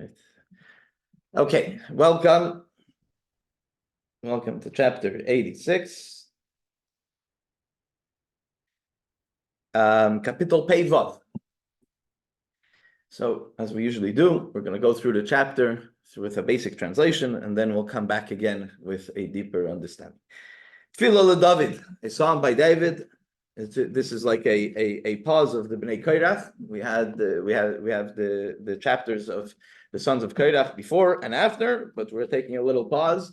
Right. Okay, welcome. Welcome to chapter 86. Kapitel Pei-Vav. So, as we usually do, we're going to go through the chapter with a basic translation, and then we'll come back again with a deeper understanding. Tefillah LeDavid, a song by David. This is like a pause of the Bnei Korach. We have the chapters of the sons of Korach before and after, but we're taking a little pause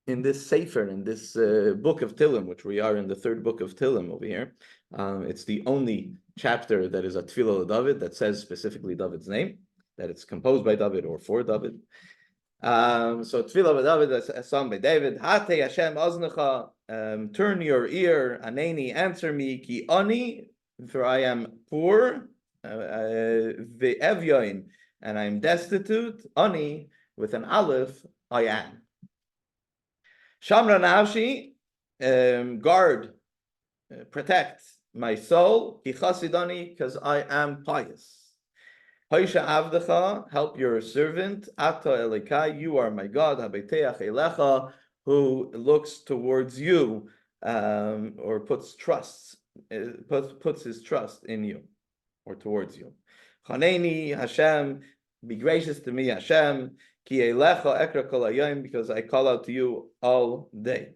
in this Sefer, in this book of Tehillim, which we are in the third book of Tehillim over here. It's the only chapter that is a Tefillah LeDavid that says specifically David's name, that it's composed by David or for David. So Tefillah LeDavid, a song by David. Hatei Hashem aznecha, turn your ear, aneni, answer me, ki ani, for I am poor, ve'evyoin, and I'm destitute, ani, with an aleph, I am. Shamra nafshi, guard, protect my soul, ki chasidani, because I am pious. Hoisha avdecha, help your servant, ata elikai, you are my God, habeteach elecha, who looks towards you, or puts his trust in you, or towards you. Chaneni Hashem, be gracious to me, Hashem, ki elecha ekra kol hayom, because I call out to you all day.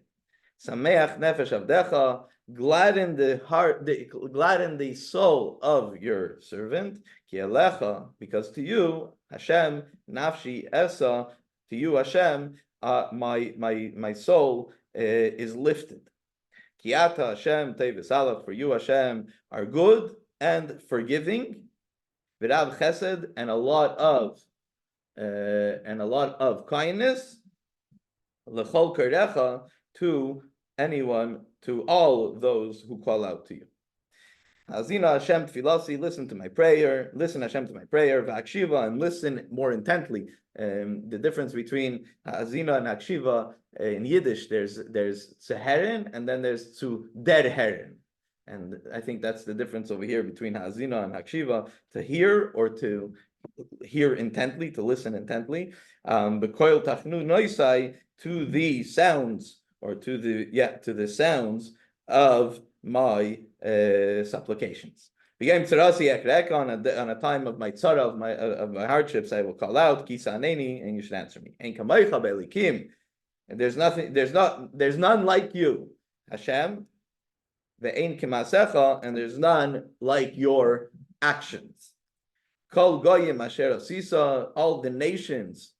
Sameach nefesh avdecha, gladden the heart, gladden the soul of your servant, ki elecha, because to you, Hashem, nafshi esa, to you, Hashem, my soul is lifted. Ki ata Hashem tevis alach, for you, Hashem, are good and forgiving, v'rav chesed, and a lot of kindness, l'chol karecha, to anyone, to all those who call out to you. Hazina Hashem tfilasi, listen to my prayer. Listen Hashem to my prayer. V'akshiva, and listen more intently. The difference between Hazina and Akshiva in Yiddish, there's Zeheren and then there's zu der Herren. And I think that's the difference over here between Hazina and Akshiva, to hear or to hear intently, to listen intently. B'koil tachnu noisai, to the sounds, or to the sounds of my supplications. On a time of my tzara, of my hardships, I will call out, Kisa aneni, and you should answer me. And there's none like you, Hashem. Ve'ein kemasecha, and there's none like your actions. Kol goyim asher asisa, all the nations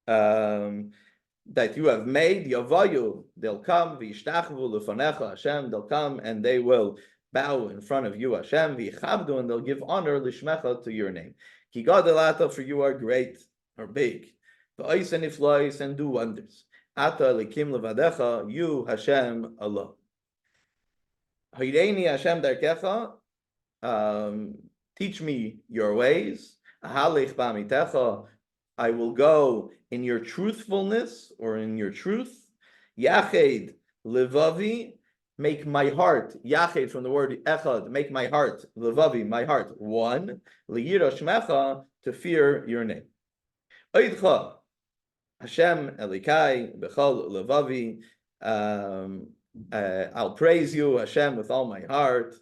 that you have made, Yavayu, they'll come, V'yishtachvu lefanecha Hashem, they'll come and they will bow in front of you, Hashem, V'yichabdu, and they'll give honor, Lishmecha, to your name. Ki gadol ata, for you are great, or big. V'ois and iflois, and do wonders. Ata elikim levadecha, you, Hashem, alone. Hireini Hashem darkecha, teach me your ways. Ahalech b'amitecha, I will go in your truthfulness, or in your truth. Yached levavi, make my heart. Yached, from the word echad, make my heart. Levavi, my heart. One. Liyira shmecha, to fear your name. Oidcha, Hashem elikai bechol levavi. I'll praise you, Hashem, with all my heart.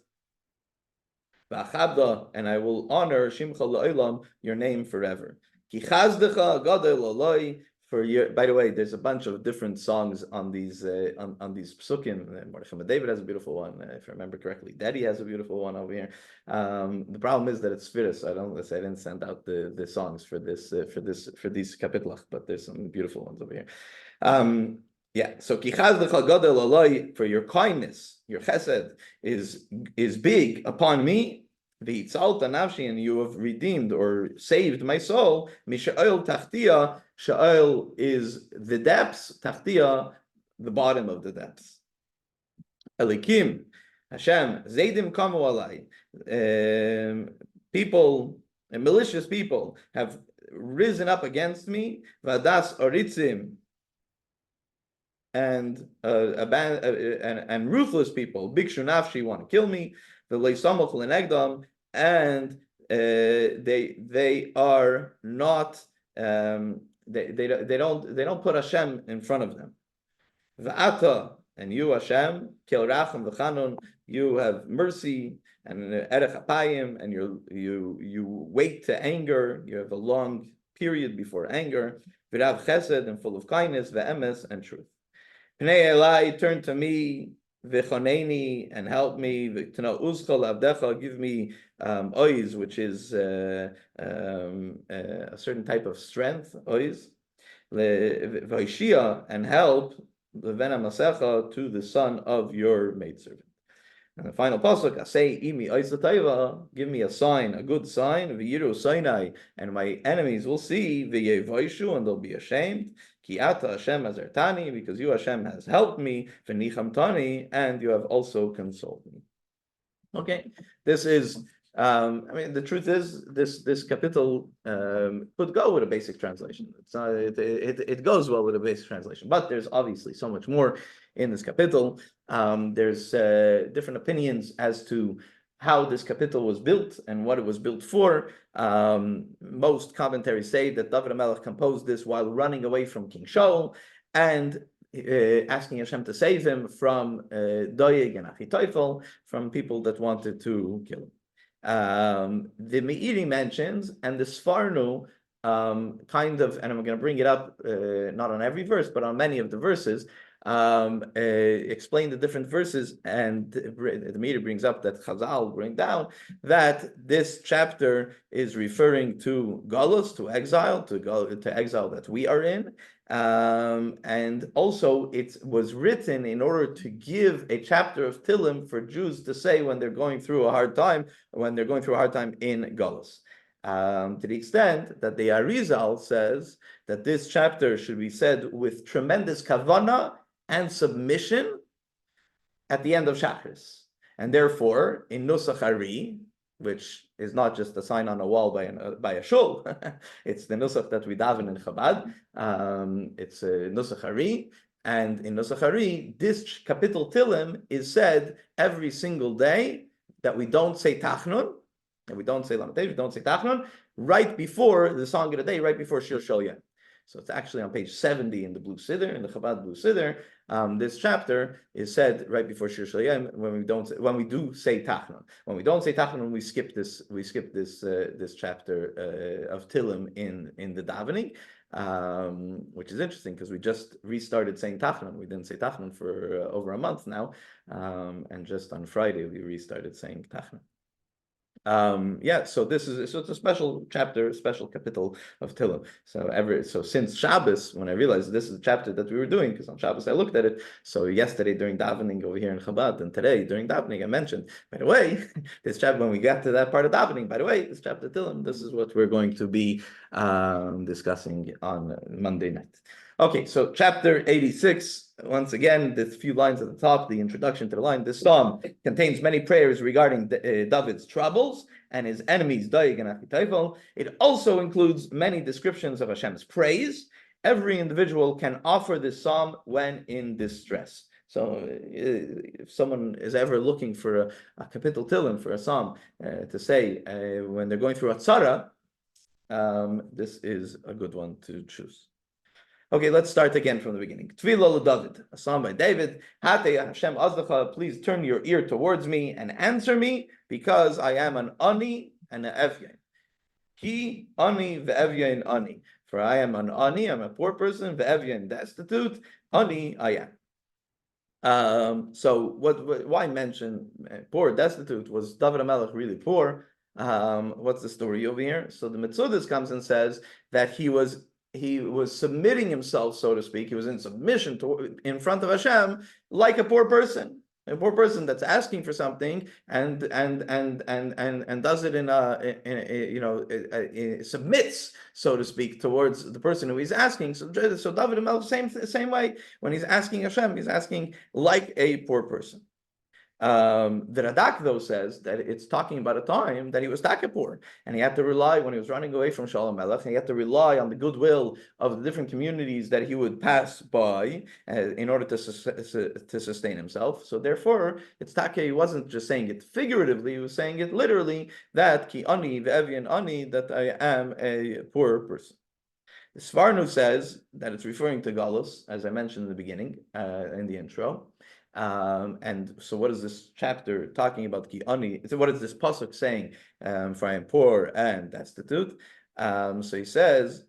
V'achabda, and I will honor Shimcha le'olam, your name forever. Ki chazdecha gadol aloi, for your. By the way, there's a bunch of different songs on these on these psukim. Mordechai David has a beautiful one, if I remember correctly. Daddy has a beautiful one over here. The problem is that it's Sfiris, so I didn't send out the songs for these kapitlach, but there's some beautiful ones over here. So ki chazdecha gadol aloi, for your kindness, your chesed is big upon me. V'itzalta nafshi, and you have redeemed or saved my soul. Misha'ol tachtia, sha'ol is the depths, tachtia, the bottom of the depths. Elikim, Hashem, zaydim kamu alai. People, malicious people, have risen up against me. Vadas oritzim, and ruthless people, bikshu nafshi, want to kill me. The leisamach lenegdam, and they are not they don't put Hashem in front of them. V'ata, and you Hashem, Kel Racham V'Chanun, you have mercy and Erech Apayim, and you wait to anger. You have a long period before anger. V'Rav Chesed, and full of kindness. V'Emes, and truth. Pnei Elai, turn to me. V'Choneni, and help me. V'Tana Uzchol Avdecha, give me oiz, which is a certain type of strength. Oiz. V'Hoshia, and help. Levena Masecha, to the son of your maidservant. And the final pasuk, Asay imi oiz, give me a sign, a good sign, v'yiru Sinai, and my enemies will see, v'yevaishu, and they'll be ashamed, ki ata Hashem azertani, because you Hashem has helped me, v'nichamtani, and you have also consoled me. Okay, this is. I mean, the truth is, this kapitel could go with a basic translation. It's not, it goes well with a basic translation, but there's obviously so much more in this kapitel. There's different opinions as to how this kapitel was built and what it was built for. Most commentaries say that David HaMelech composed this while running away from King Shaul and asking Hashem to save him from Doeg and Achitophel, from people that wanted to kill him. The Meiri mentions, and the Sfarnu kind of, and I'm going to bring it up not on every verse, but on many of the verses, explain the different verses, and the Meiri brings up that Chazal bring down that this chapter is referring to Galus, to exile, to exile that we are in. And also it was written in order to give a chapter of Tehillim for Jews to say when they're going through a hard time, in Galus. To the extent that the Arizal says that this chapter should be said with tremendous kavanah and submission at the end of Shachris. And therefore, in Nusach Ari, which is not just a sign on a wall by a shul, it's the Nusach that we daven in Chabad. It's a Nusach Ari, and in Nusach Ari, this kapitel Tehillim is said every single day, that we don't say Tachnun, and we don't say Lamentation, we don't say Tachnun, right before the song of the day, right before Shir Sholyem. So it's actually on page 70 in the Blue Siddur, in the Chabad Blue Siddur. This chapter is said right before Shir Sholyem when we do say Tachnun. When we don't say Tachnun, we skip this chapter of Tehillim in the davening, which is interesting because we just restarted saying Tachnun. We didn't say Tachnun for over a month now, and just on Friday we restarted saying Tachnun. So it's a special chapter, special kapitel of Tehillim. So since Shabbos, when I realized this is the chapter that we were doing, because on Shabbos I looked at it. So yesterday during davening over here in Chabad, and today during davening I mentioned, by the way, this chapter, when we got to that part of davening, by the way, this chapter Tehillim, this is what we're going to be discussing on Monday night. Okay, so chapter 86, once again, the few lines at the top, the introduction to the line. This psalm contains many prayers regarding David's troubles and his enemies, Doeg and Achitophel. It also includes many descriptions of Hashem's praise. Every individual can offer this psalm when in distress. So if someone is ever looking for a kapitel Tehillim, for a psalm to say when they're going through a tzara, this is a good one to choose. Okay, let's start again from the beginning. Tefillah David, a psalm by David. Hatei Hashem azlecha, please turn your ear towards me and answer me, because I am an ani and an evyain. Ki ani ve'evyain ani. For I am an ani, I'm a poor person, ve'evyain destitute, ani I am. So why mention poor, destitute? Was David HaMelech really poor? What's the story over here? So the Metzudas comes and says that he was submitting himself, so to speak. He was in submission in front of Hashem, like a poor person that's asking for something and does it submits, so to speak, towards the person who he's asking. So David HaMelech, same way, when he's asking Hashem, he's asking like a poor person. The Radak, though, says that it's talking about a time that he was takapur, and he had to rely, when he was running away from Shalom Melech, he had to rely on the goodwill of the different communities that he would pass by in order to sustain himself. So therefore, it's take, he wasn't just saying it figuratively, he was saying it literally, that ki ani ve'evian ani, that I am a poor person. Svarnu says that it's referring to Galus, as I mentioned in the beginning, in the intro. And so what is this chapter talking about? Ki ani? So what is this pasuk saying? For I am poor and destitute. So he says,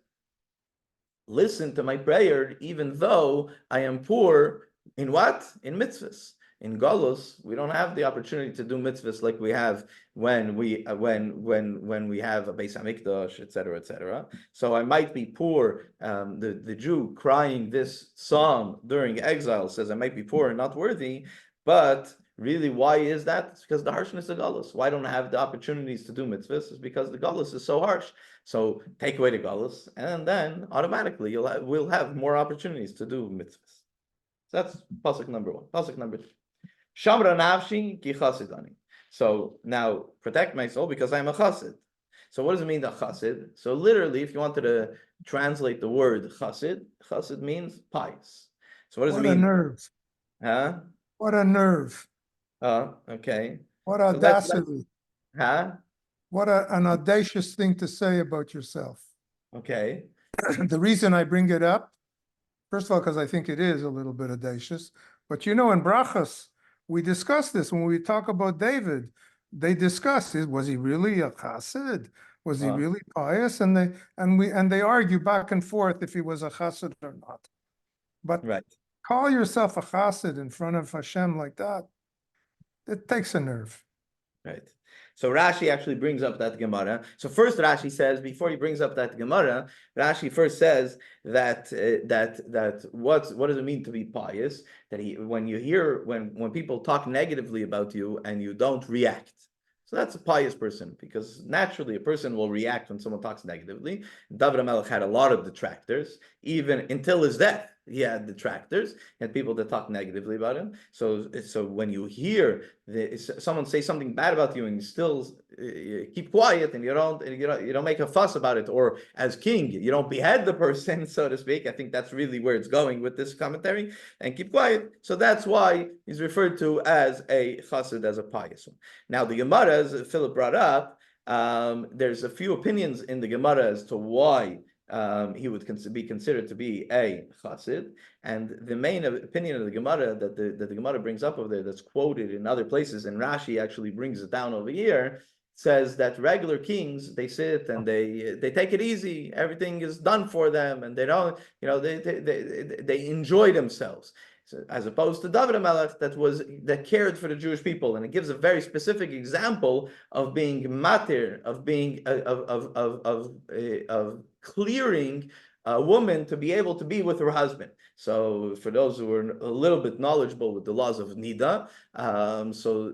listen to my prayer, even though I am poor in what? In mitzvahs. In Galus, we don't have the opportunity to do mitzvahs like we have when we have a Beis Hamikdash, etc., etc. So I might be poor. The Jew crying this psalm during exile says I might be poor and not worthy, but really, why is that? It's because the harshness of Galus. Why don't I have the opportunities to do mitzvahs? It's because the Galus is so harsh. So take away the Galus, and then automatically we'll have more opportunities to do mitzvahs. So that's pasuk number one. Pasuk number two. Shamra nafshi ki chasidani. So now protect my soul because I'm a chassid. So what does it mean, the chassid? So literally, if you wanted to translate the word chassid, chassid means pious. So what does it mean? What a nerve. Huh? What a nerve. Okay. What audacity. Huh? What an audacious thing to say about yourself. Okay. The reason I bring it up, first of all, because I think it is a little bit audacious, but you know, in Brachas, we discuss this when we talk about David. They discuss it. Was he really a chassid? Was he really pious? And they argue back and forth if he was a chassid or not. But right. Call yourself a chassid in front of Hashem like that, it takes a nerve. Right. So Rashi actually brings up that Gemara. So first Rashi says, before he brings up that Gemara, Rashi first says that what does it mean to be pious? That when people talk negatively about you and you don't react. So that's a pious person, because naturally a person will react when someone talks negatively. David HaMelech had a lot of detractors, even until his death. He had detractors and people that talk negatively about him. So when you hear someone say something bad about you and you still keep quiet and you don't make a fuss about it, or as king you don't behead the person, so to speak. I think that's really where it's going with this commentary, and keep quiet. So that's why he's referred to as a chassid, as a pious one. Now the Gemara, as Philip brought up, there's a few opinions in the Gemara as to why he would be considered to be a chassid, and the main opinion of the Gemara that the Gemara brings up over there, that's quoted in other places, and Rashi actually brings it down over here, says that regular kings, they sit and they take it easy, everything is done for them, and they don't, they enjoy themselves. So, as opposed to David HaMelech, that cared for the Jewish people, and it gives a very specific example of being matir, of being of clearing a woman to be able to be with her husband. So for those who are a little bit knowledgeable with the laws of Nida, so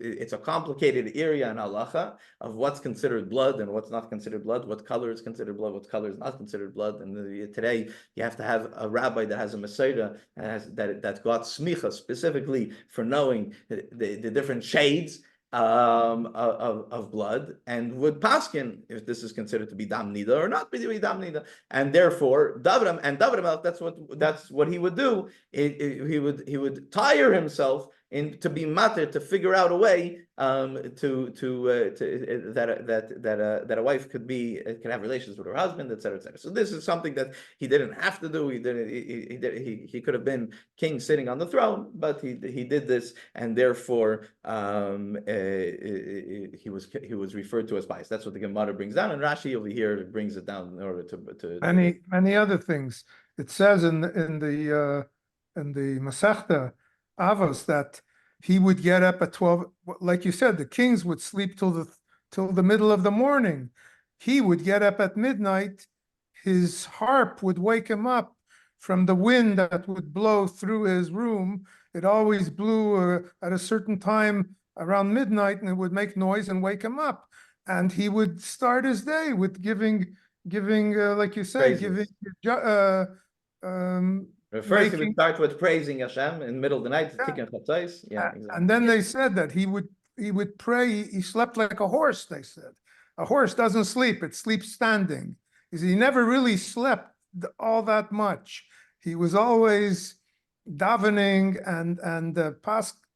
it's a complicated area in halacha of what's considered blood and what's not considered blood, what color is considered blood, what color is not considered blood. And today you have to have a rabbi that has a Masada that got smicha specifically for knowing the different shades of blood, and would paskin if this is considered to be dam nida or not be dam nida, and therefore David HaMelech, that's what he would do. He would tire himself to be matir, to figure out a way that a wife can have relations with her husband, etc., etc. So this is something that he didn't have to do. He could have been king sitting on the throne, but he did this, and therefore he was referred to as pious. That's what the Gemara brings down, and Rashi over here brings it down in order to many other things. It says in the Masechta Avos that he would get up at 12, like you said, the kings would sleep till the middle of the morning. He would get up at midnight. His harp would wake him up from the wind that would blow through his room. It always blew at a certain time around midnight, and it would make noise and wake him up. And he would start his day with giving, like you say, praises. First, he would making, start with praising Hashem in the middle of the night, yeah, tikkun chatzos. Yeah, and exactly. then they said that he would pray. He slept like a horse. They said a horse doesn't sleep; it sleeps standing. He never really slept all that much. He was always davening and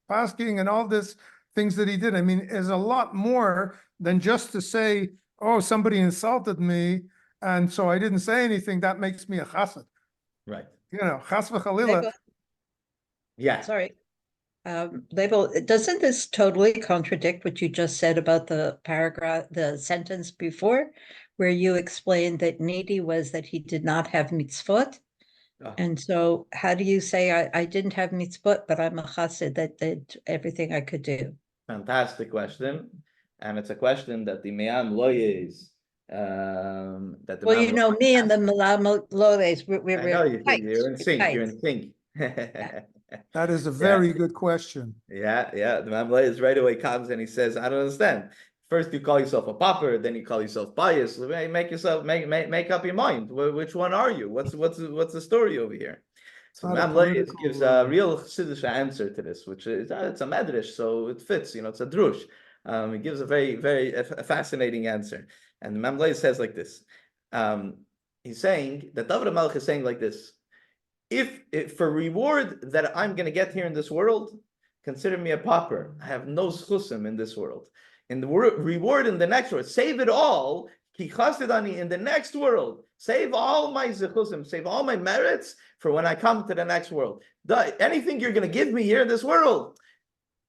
pasking and all this things that he did. I mean, there's a lot more than just to say, "Oh, somebody insulted me, and so I didn't say anything." That makes me a chassid. Right. You know, chas v'chalila. Label, Yeah. sorry. Label, doesn't this totally contradict what you just said about the paragraph, the sentence before, where you explained that needy was that he did not have mitzvot? Oh, And so how do you say I didn't have mitzvot, but I'm a chassid that did everything I could do? fantastic question. And it's a question that the Me'am lawyers, that the Well, you Me'am know, me and the asked. Malam Lodes, I know we're tight. you're in We're sync. tight. You're in sync. That is a Yeah. very good question. Yeah, yeah. The Mamlez right away comes and he says, I don't understand. First you call yourself a pauper, then you call yourself pious. Make yourself make up your mind. Which one are you? What's the story over here? So Not a Mamlez gives a political, real Chassidish answer to this, which is it's a medrash, so it fits. It's a drush. He gives a very fascinating answer, and the Mamlez says like this. He's saying that David HaMelech is saying like this. If for reward that I'm going to get here in this world, consider me a pauper. I have no schusim in this world. In the reward in the next world, save it all. Ki chasidani in the next world. Save all my zechusim, save all my merits for when I come to the next world. Anything you're going to give me here in this world,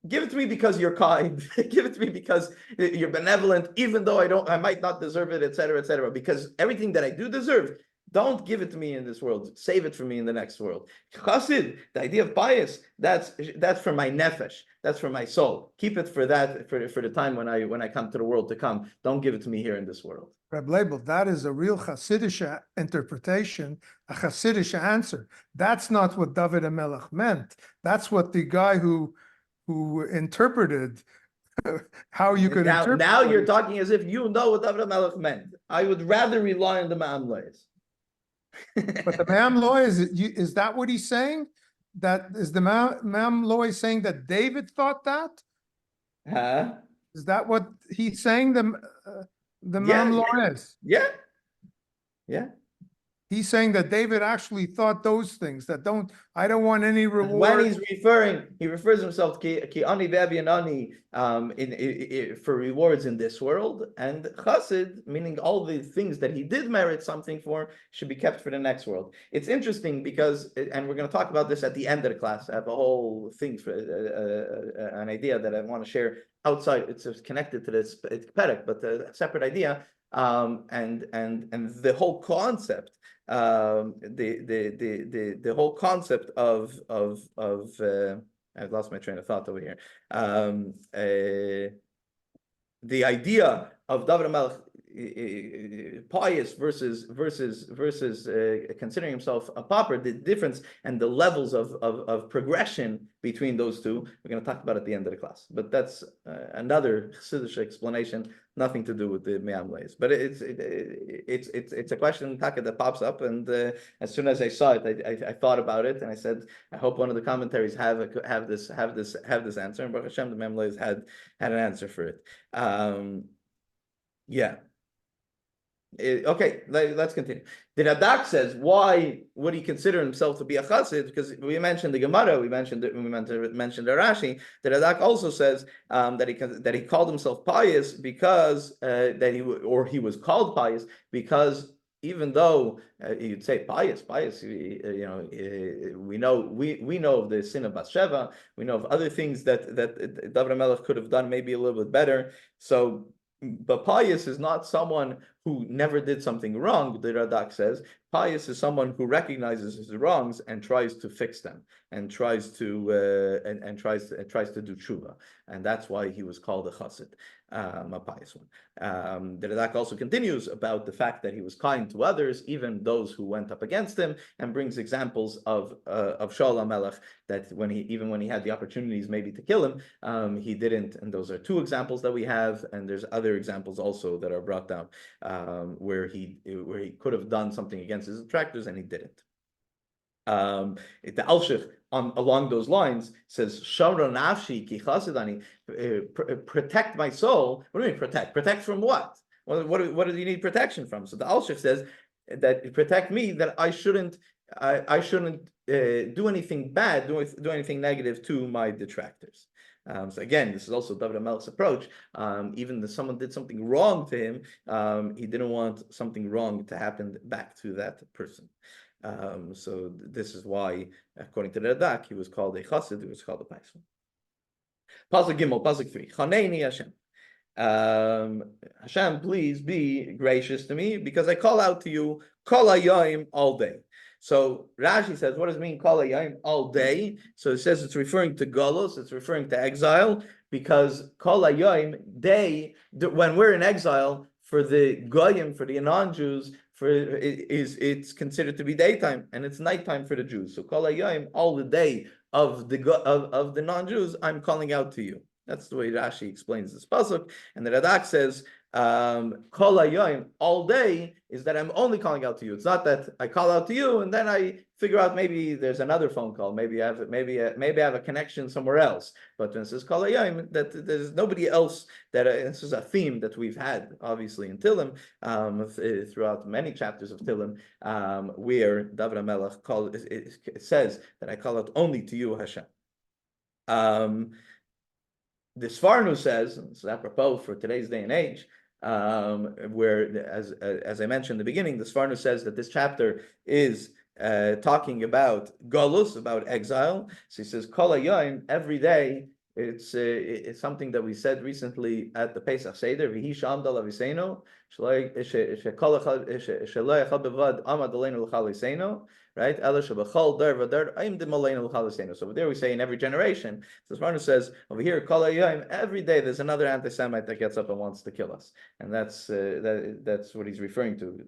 give it to me because you're kind. Give it to me because you're benevolent, even though I might not deserve it, etc., etc. Because everything that I do deserve, don't give it to me in this world. Save it for me in the next world. Chassid, the idea of bias, that's for my nefesh. That's for my soul. Keep it for that for the time when I come to the world to come. Don't give it to me here in this world. Reb Leibel, that is a real Hasidic interpretation, a Hasidic answer. That's not what David HaMelech meant. That's what the guy who interpreted how you could interpret. Now you're talking as if you know what David HaMelech meant. I would rather rely on the Ma'amleis. But the Ma'am Loy, is that what he's saying? That is the Ma'am Loy saying that David thought that? Huh? Is that what he's saying? The Yeah, Ma'am Loy yeah. is. Yeah. He's saying that David actually thought those things that I don't want any When reward. he refers himself ki ani be'avi and ani for rewards in this world, and chassid, meaning all the things that he did merit something for, should be kept for the next world. It's interesting because, and we're going to talk about this at the end of the class. I have a whole thing for an idea that I want to share outside. It's connected to this perek, but a separate idea. And the whole concept, the whole concept of I've lost my train of thought over here. The idea of David HaMelech pious versus considering himself a pauper, the difference and the levels of progression between those two, we're going to talk about at the end of the class. But that's another Chassidish explanation, nothing to do with the Me'am ways. But it's a question, Taka, that pops up, and as soon as I saw it, I thought about it, and I said, I hope one of the commentaries have this answer. And Baruch Hashem, the Me'am ways had an answer for it. Yeah. Okay, let's continue. The Radak says, why would he consider himself to be a chassid? Because we mentioned the Gemara, we mentioned the Rashi. The Radak also says that he called himself pious because he was called pious because even though you'd say pious, we know of the sin of Bathsheba, we know of other things that David HaMelech could have done maybe a little bit better. So. But pious is not someone who never did something wrong, the Radak says. Pious is someone who recognizes his wrongs and tries to fix them, and tries to tries to do tshuva, and that's why he was called a chassid, a pious one. The Radak also continues about the fact that he was kind to others, even those who went up against him, and brings examples of Shaul HaMelech that when he had the opportunities maybe to kill him, he didn't. And those are two examples that we have, and there's other examples also that are brought down where he could have done something against his detractors and he didn't. The Alshich along those lines says, "Shamra nafshi ki chasidani," protect my soul. What do you mean protect? Protect from what? What do you need protection from? So the Alshich says that protect me, that I shouldn't do anything bad, do anything negative to my detractors. So again, this is also David HaMelech's approach. Even if someone did something wrong to him, he didn't want something wrong to happen back to that person. So this is why, according to the Radak, he was called a chassid, he was called a paisel. Pasuk Gimel, Pasuk 3. Chaneini Hashem. Hashem, please be gracious to me, because I call out to you kol hayom all day. So Rashi says, what does it mean kol hayom all day? So it says it's referring to Golos, it's referring to exile, because kol hayom day, when we're in exile, for the Goyim, for the non-Jews, it's considered to be daytime, and it's nighttime for the Jews. So kol hayom, all the day of the non-Jews, I'm calling out to you. That's the way Rashi explains this pasuk, and the Radak says, "Kol hayom," all day, is that I'm only calling out to you. It's not that I call out to you and then I figure out maybe there's another phone call, maybe I have a connection somewhere else. But when it says Kol hayom, that there's nobody else. This is a theme that we've had obviously in Tehillim, throughout many chapters of Tehillim, where David HaMelech says that I call out only to you, Hashem. The Sfarnu says, it's apropos for today's day and age, where, as I mentioned in the beginning, the Sfarnu says that this chapter is talking about Golus, about exile. So he says, Kol hayom, every day. It's something that we said recently at the Pesach Seder. V'hi shamdal aviseinu shelo echad bevad amad aleinu l'chal liseinu. Right? So there we say in every generation. So Sfarnu says over here, Kol hayom, every day there's another anti-Semite that gets up and wants to kill us, and that's what he's referring to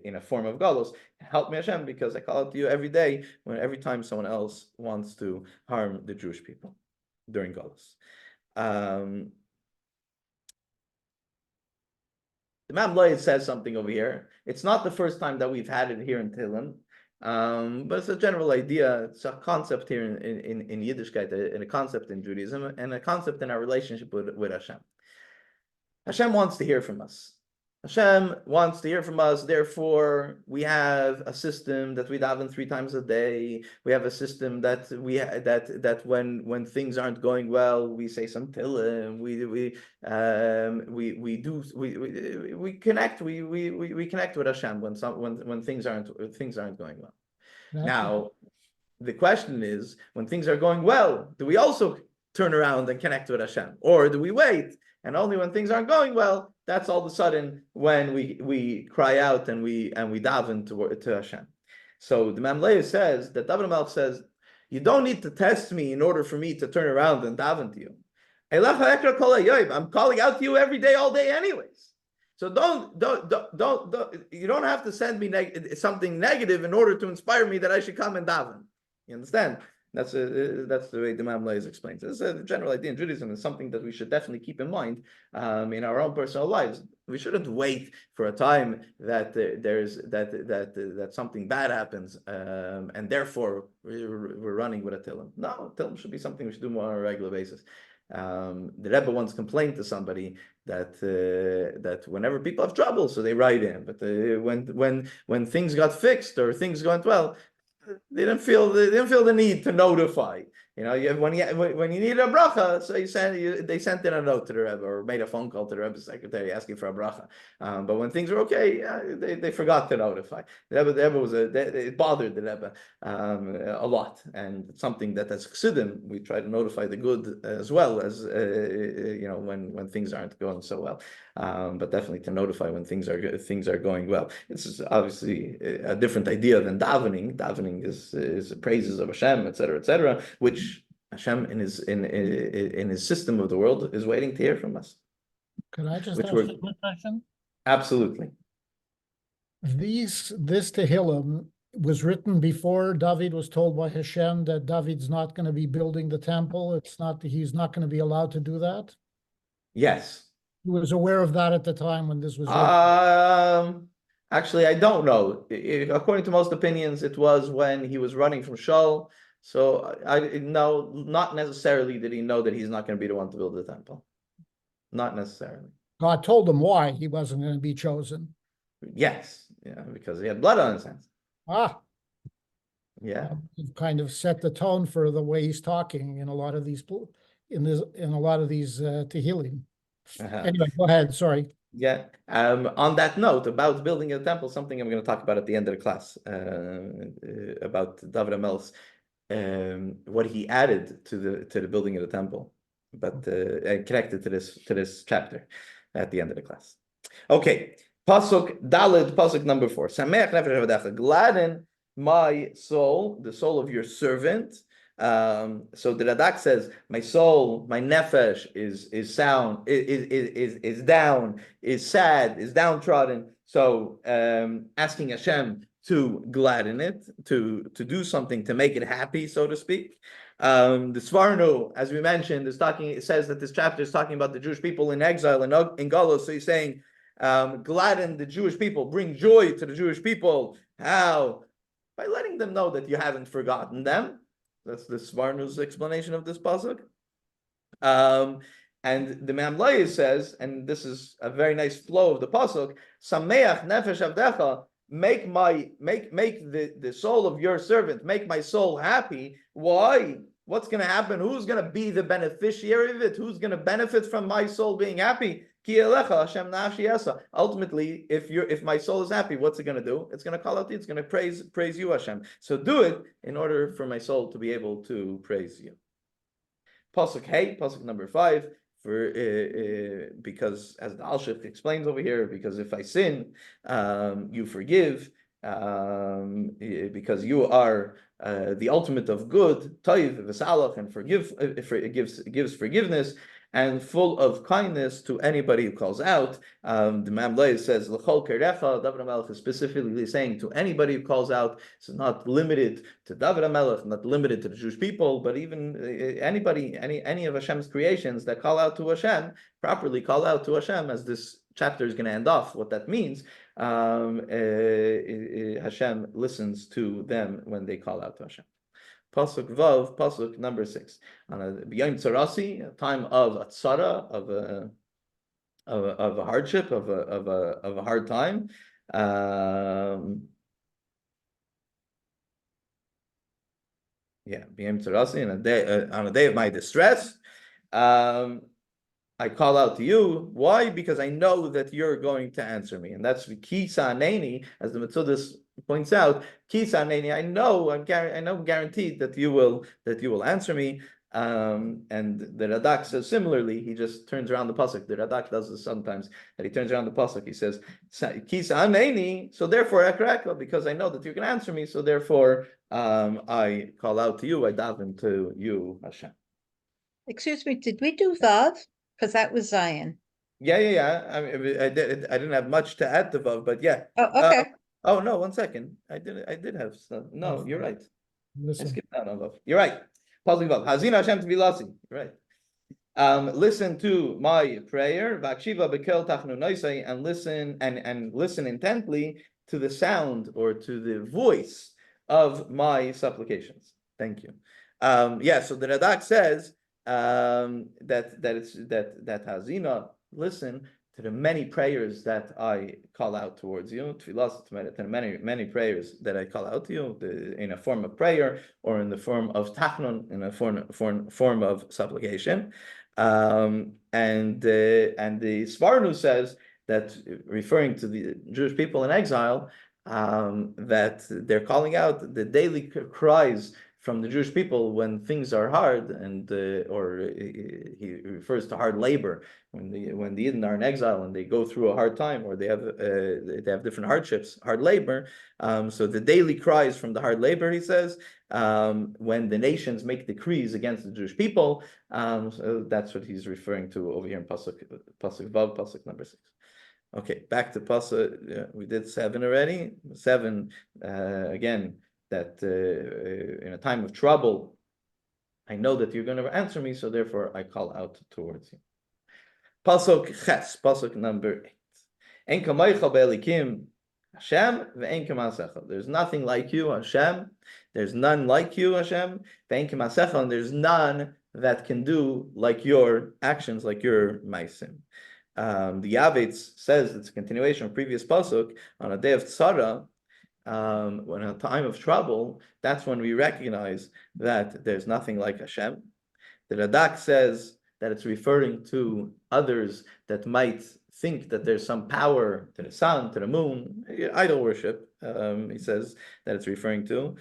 in a form of Golos. Help me, Hashem, because I call out to you every day, every time someone else wants to harm the Jewish people during Golos. The Imam Loy says something over here. It's not the first time that we've had it here in Tehillim, but it's a general idea. It's a concept here in Yiddishkeit, and a concept in Judaism, and a concept in our relationship with Hashem. Hashem wants to hear from us. Hashem wants to hear from us. Therefore, we have a system that we daven 3 times a day. We have a system that that when things aren't going well, we say some Tehillim. We connect. We connect with Hashem when things aren't going well. Now, the question is, when things are going well, do we also turn around and connect with Hashem, or do we wait? And only when things aren't going well, that's all of a sudden when we cry out and we daven to Hashem. So the Mamleah says that David HaMelech says, you don't need to test me in order for me to turn around and daven to you. I'm calling out to you every day, all day, anyways. So you don't have to send me something negative in order to inspire me that I should come and daven. You understand? That's the way the Imam Leis explains. It's a general idea in Judaism. It's something that we should definitely keep in mind in our own personal lives. We shouldn't wait for a time that that something bad happens, and therefore we're running with a Tehillim. No, Tehillim should be something we should do more on a regular basis. The Rebbe once complained to somebody that whenever people have trouble, so they write in, but when things got fixed or things went well, they didn't feel the need to notify. You know, when you need a bracha, so they sent in a note to the Rebbe or made a phone call to the Rebbe's secretary asking for a bracha. But when things were okay, they forgot to notify. The Rebbe it bothered the Rebbe a lot, and it's something that as Chassidim we try to notify the good as well as when things aren't going so well. But definitely to notify when things are going well. This is obviously a different idea than davening. Davening is praises of Hashem, etc., which Hashem in his system of the world is waiting to hear from us. Could I just ask a quick question? Absolutely. This Tehillim was written before David was told by Hashem that David's not going to be building the temple. He's not going to be allowed to do that. Yes. He was aware of that at the time when this was written. Actually, I don't know. According to most opinions, it was when he was running from Shaul. So I no, not necessarily did he know that he's not going to be the one to build the temple. Not necessarily. God told him why he wasn't going to be chosen. Yes, yeah, because he had blood on his hands. Ah, Yeah. you've kind of set the tone for the way he's talking in a lot of these in a lot of these Tehillim. Anyway, go ahead. Sorry. Yeah. On that note, about building a temple, something I'm going to talk about at the end of the class, about David HaMelech's, what he added to the building of the temple, but connected to this chapter at the end of the class. Okay, pasuk Daled, pasuk number 4. Sameach nefesh avadecha, gladden my soul, the soul of your servant. So the Radak says, my soul, my nefesh is sound, is down, is sad, is downtrodden. So asking Hashem to gladden it, to do something to make it happy, so to speak. The Svarnu, as we mentioned, it says that this chapter is talking about the Jewish people in exile in Galus. So he's saying, gladden the Jewish people, bring joy to the Jewish people. How? By letting them know that you haven't forgotten them. That's the Svarnu's explanation of this pasuk. And the Mamlaya says, and this is a very nice flow of the pasuk, Sameach nefesh avdecha, make the soul of your servant, make my soul happy. Why? What's going to happen? Who's going to be the beneficiary of it? Who's going to benefit from my soul being happy? Ultimately, if my soul is happy, what's it going to do? It's going to call out to you. It's going to praise you, Hashem. So do it in order for my soul to be able to praise you. Pasuk Hey, pasuk number 5. Because as the Alshich explains over here, because if I sin, you forgive, because you are the ultimate of good, Toiv v'salach, and gives forgiveness and full of kindness to anybody who calls out. The Mamlei says, L'chol kerecha, David HaMelech is specifically saying to anybody who calls out. It's not limited to David HaMelech, not limited to the Jewish people, but even anybody, any of Hashem's creations that call out to Hashem, properly call out to Hashem, as this chapter is going to end off. What that means, Hashem listens to them when they call out to Hashem. Pasuk Vav, pasuk number 6. On a B'yom Tzarasi, a time of a tzara, of a hardship, of a hard time. B'yom Tzarasi, on a day of my distress. I call out to you. Why? Because I know that you're going to answer me, and that's Kisa Neni, as the Metzudas points out. Kisa Neni, I know guaranteed that you will answer me. And the Radak says similarly. He just turns around the pasuk. The Radak does this sometimes. That he turns around the pasuk. He says, "Kisa Neni." So therefore, Ekreka, because I know that you can answer me. So therefore, I call out to you. I daven to you, Hashem. Excuse me, did we do Vav? Because that was Zion. Yeah. I mean, I didn't have much to add to Vav, but yeah. Oh, okay. Oh no, 1 second. I did have some. No, you're right. Listen. I skipped out on Vav. You're right. Positive Vav. Hazina Hashem Tvilasi. You're right. Listen to my prayer. Vakshiva bekel tachnu noisai, and listen intently to the sound or to the voice of my supplications. Thank you. So the Radak says that Hazina, listen to the many prayers that I call out towards you, to the many prayers that I call out to you, in a form of prayer or in the form of tachnun, in a form of supplication. And the Svarnu says that, referring to the Jewish people in exile, that they're calling out the daily cries from the Jewish people when things are hard, and or he refers to hard labor when the Yidden are in exile and they go through a hard time, or they have different hardships, hard labor. So the daily cries from the hard labor, he says, when the nations make decrees against the Jewish people. So that's what he's referring to over here in pasuk Vav, pasuk number 6. Okay, back to pasuk. We did 7 already. 7 again. That in a time of trouble, I know that you're going to answer me, so therefore I call out towards you. Pasuk Ches, pasuk number 8. En kamaycha be'elikim Hashem ve'en k'maasecha. There's nothing like you, Hashem. There's none like you, Hashem. Ve'en k'maasecha, and there's none that can do like your actions, like your maisim. The Yavetz says, it's a continuation of previous pasuk, on a day of tzara, when in a time of trouble, that's when we recognize that there's nothing like Hashem. The Radak says that it's referring to others that might think that there's some power to the sun, to the moon, idol worship. He says that it's referring to,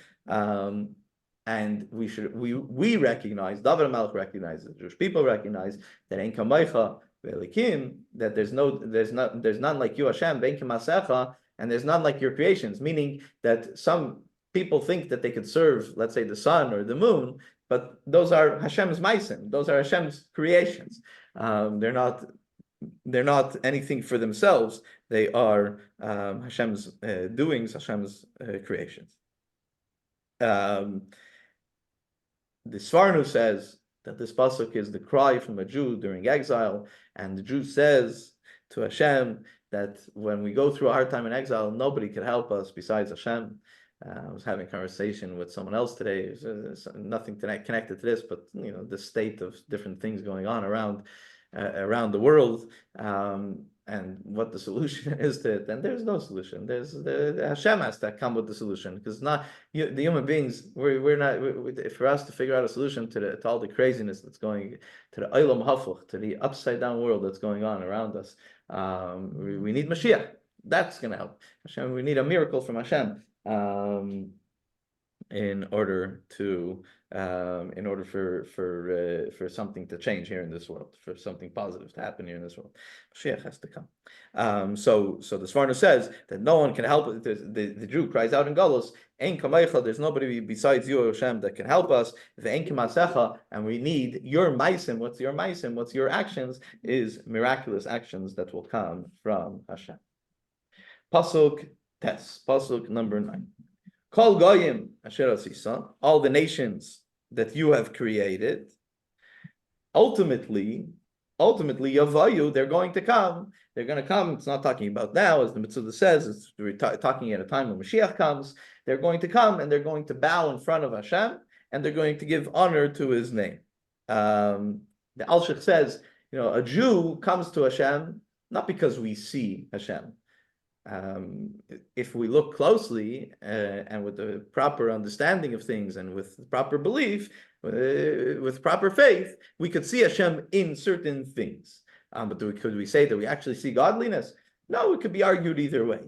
and we recognize, David Melch recognizes, Jewish people recognize that Ein Kamaycha ve'elikim, that there's none like you, Hashem, ve'en k'maasecha, and there's none like your creations. Meaning that some people think that they could serve, let's say, the sun or the moon, but those are Hashem's maisim. Those are Hashem's creations. They're not anything for themselves. They are Hashem's doings, Hashem's creations. The Svarnu says that this pasuk is the cry from a Jew during exile, and the Jew says to Hashem that when we go through a hard time in exile, nobody can help us besides Hashem. I was having a conversation with someone else today. There's nothing connected to this, but the state of different things going on around the world, and what the solution is to it. And there's no solution. Hashem has to come with the solution, because not the human beings. We're not. For us to figure out a solution to all the craziness that's going, to the olam hafuch, to the upside down world that's going on around us, we need Mashiach. That's going to help. Hashem. We need a miracle from Hashem. In order for something to change here in this world, for something positive to happen here in this world, Mashiach has to come. So the Svarnu says that no one can help. The Jew cries out in Galus, Ein kamaycha, there's nobody besides you, Hashem, that can help us. Ve'en k'maasecha, and we need your maisim. What's your maisim? What's your actions? Is miraculous actions that will come from Hashem. Pasuk Tes, pasuk number 9. Kol goyim asher asisa, all the nations that you have created, ultimately, Yavayu, they're going to come. They're going to come. It's not talking about now, as the Mitzvah says. We're talking at a time when Mashiach comes. They're going to come and they're going to bow in front of Hashem, and they're going to give honor to His name. The Alshich says, a Jew comes to Hashem not because we see Hashem. If we look closely and with the proper understanding of things and with proper belief, with proper faith, we could see Hashem in certain things. But could we say that we actually see godliness? No, it could be argued either way.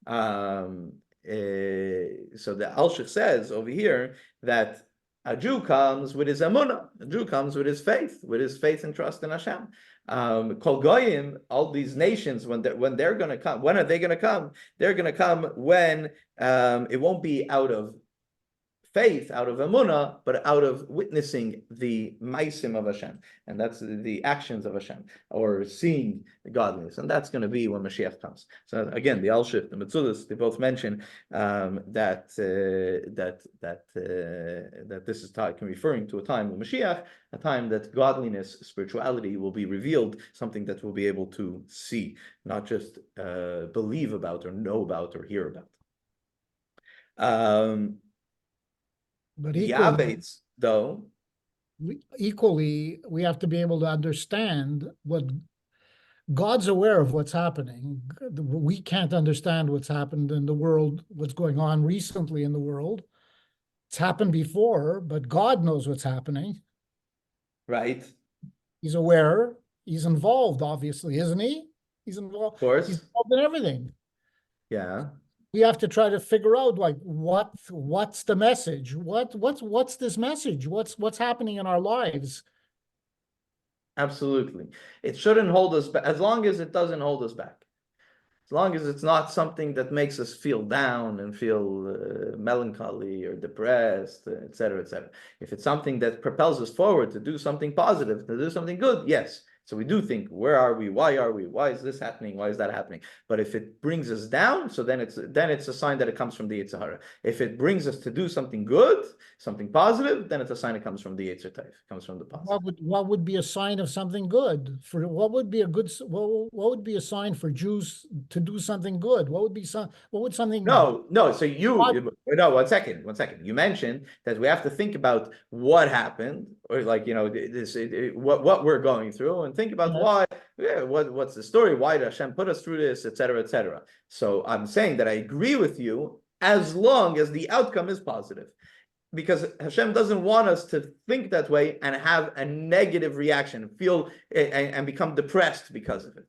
So the Alshich says over here that a Jew comes with his emunah, a Jew comes with his faith and trust in Hashem. Kol goyim, all these nations, when they're going to come, when are they going to come? They're going to come when it won't be out of faith, out of emunah, but out of witnessing the maisim of Hashem, and that's the actions of Hashem, or seeing the godliness, and that's going to be when Mashiach comes. So again, the Alshich, the Metzudas, they both mention that this is referring to a time of Mashiach, a time that godliness, spirituality will be revealed, something that we'll be able to see, not just believe about or know about or hear about. But Yavetz, though, equally, we have to be able to understand what God's aware of what's happening. We can't understand what's happened in the world, what's going on recently in the world. It's happened before, but God knows what's happening. Right? He's aware. He's involved, obviously, isn't he? He's involved. Of course. He's involved in everything. Yeah. We have to try to figure out, like, what's the message? What's this message? What's happening in our lives? Absolutely. It shouldn't hold us back, as long as it doesn't hold us back. As long as it's not something that makes us feel down and feel melancholy or depressed, etc., etc. If it's something that propels us forward to do something positive, to do something good, yes, So we do think, where are we? Why are we? Why is this happening? Why is that happening? But if it brings us down, so then it's a sign that it comes from the Yetzer Hara. If it brings us to do something good, something positive, then it's a sign it comes from the Yetzer Taif, comes from the positive. What would be a sign of something good? For what would be a good what would be a sign for Jews to do something good? What would something No. So no, 1 second. You mentioned that we have to think about what happened, or like, what we're going through, and think about why. Yeah, what's the story? Why did Hashem put us through this, etc., etc. So I'm saying that I agree with you as long as the outcome is positive, because Hashem doesn't want us to think that way and have a negative reaction, feel and become depressed because of it.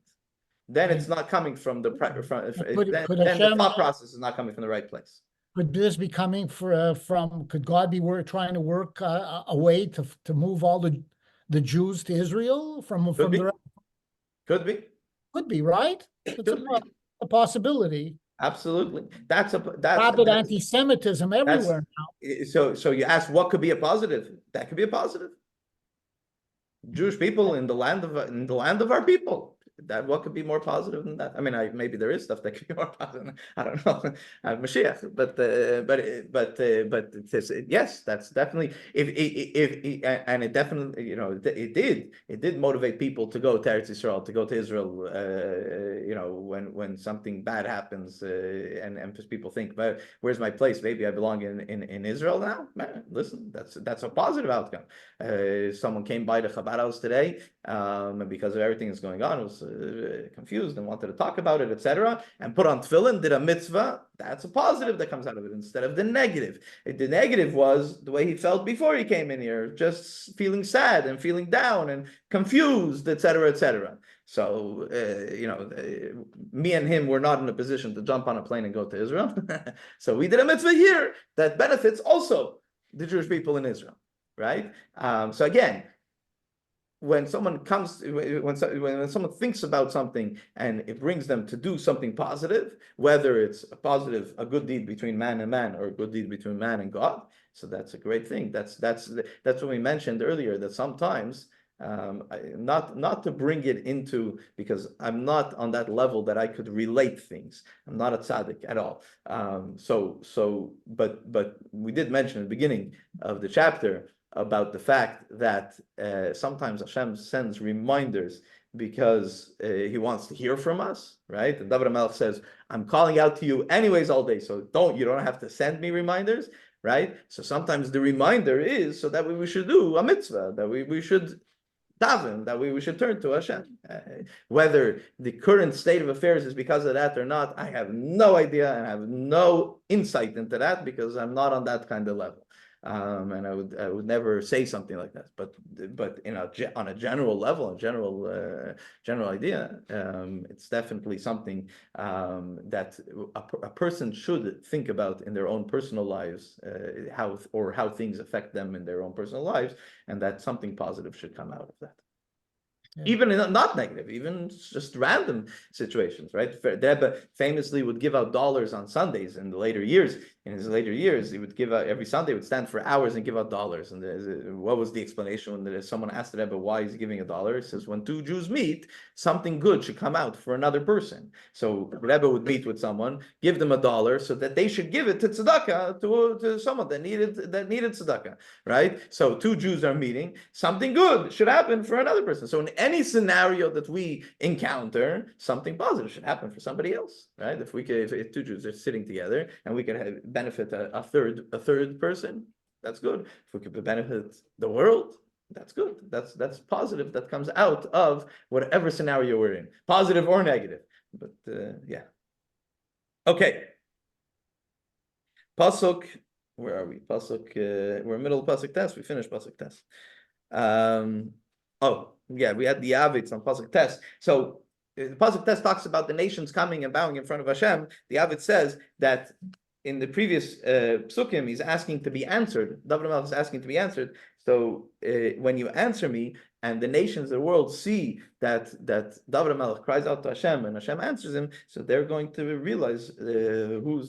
Then it's not coming from the then the thought process is not coming from the right place. Could this be coming from? Could God be trying to work a way to move all the Jews to Israel from the? Could be. Could be, right. It's a possibility. Absolutely. That's Rabid anti-Semitism everywhere now. So you ask, what could be a positive? That could be a positive. Jewish people in the land of our people. That what could be more positive than that? I mean, maybe there is stuff that could be more positive. I don't know, Mashiach, but yes, that's definitely and it definitely it did motivate people to go to Eretz Yisrael, to go to Israel. When something bad happens, and people think, but where's my place? Maybe I belong in Israel now. Man, listen, that's a positive outcome. Someone came by the Chabad house today, and because of everything that's going on, it was confused and wanted to talk about it, etc., and put on tefillin, did a mitzvah. That's a positive that comes out of it instead of the negative. The negative was the way he felt before he came in here, just feeling sad and feeling down and confused, etc., etc. So, me and him were not in a position to jump on a plane and go to Israel. So we did a mitzvah here that benefits also the Jewish people in Israel, right? So again, when someone thinks about something and it brings them to do something positive, whether it's a good deed between man and man, or a good deed between man and God, so that's a great thing. That's what we mentioned earlier, that sometimes not to bring it into, because I'm not on that level that I could relate things. I'm not a tzaddik at all. But we did mention at the beginning of the chapter about the fact that sometimes Hashem sends reminders because he wants to hear from us, right? And David HaMelech says, I'm calling out to you anyways all day, so you don't have to send me reminders, right? So sometimes the reminder is so that we should do a mitzvah, that we should daven, that we should turn to Hashem. Whether the current state of affairs is because of that or not, I have no idea, and I have no insight into that, because I'm not on that kind of level. And I would never say something like that, but on a general level, a general idea, it's definitely something that a person should think about in their own personal lives, how things affect them in their own personal lives, and that something positive should come out of that. Yeah. Even not negative, even just random situations, right? Rebbe famously would give out dollars on Sundays in the later years. In his later years, he would give out every Sunday, would stand for hours and give out dollars. And what was the explanation when someone asked the Rebbe why he's giving a dollar? He says, when two Jews meet, something good should come out for another person. So the Rebbe would meet with someone, give them $1 so that they should give it to tzedakah, to someone that needed tzedakah, right? So two Jews are meeting, something good should happen for another person. So in any scenario that we encounter, something positive should happen for somebody else, right? If two Jews are sitting together and we could benefit a third person, that's good. If we could benefit the world, that's good. That's positive. That comes out of whatever scenario we're in, positive or negative. But yeah. Okay. Pasuk. Where are we? Pasuk. We're middle of Pasuk test. We finished Pasuk test. Oh yeah, we had the Avitz on Pasuk test. So the Pasuk test talks about the nations coming and bowing in front of Hashem. The Avitz says that in the previous psukim, he's asking to be answered. David HaMelech is asking to be answered. So when you answer me, and the nations of the world see that David HaMelech cries out to Hashem, and Hashem answers him, so they're going to realize who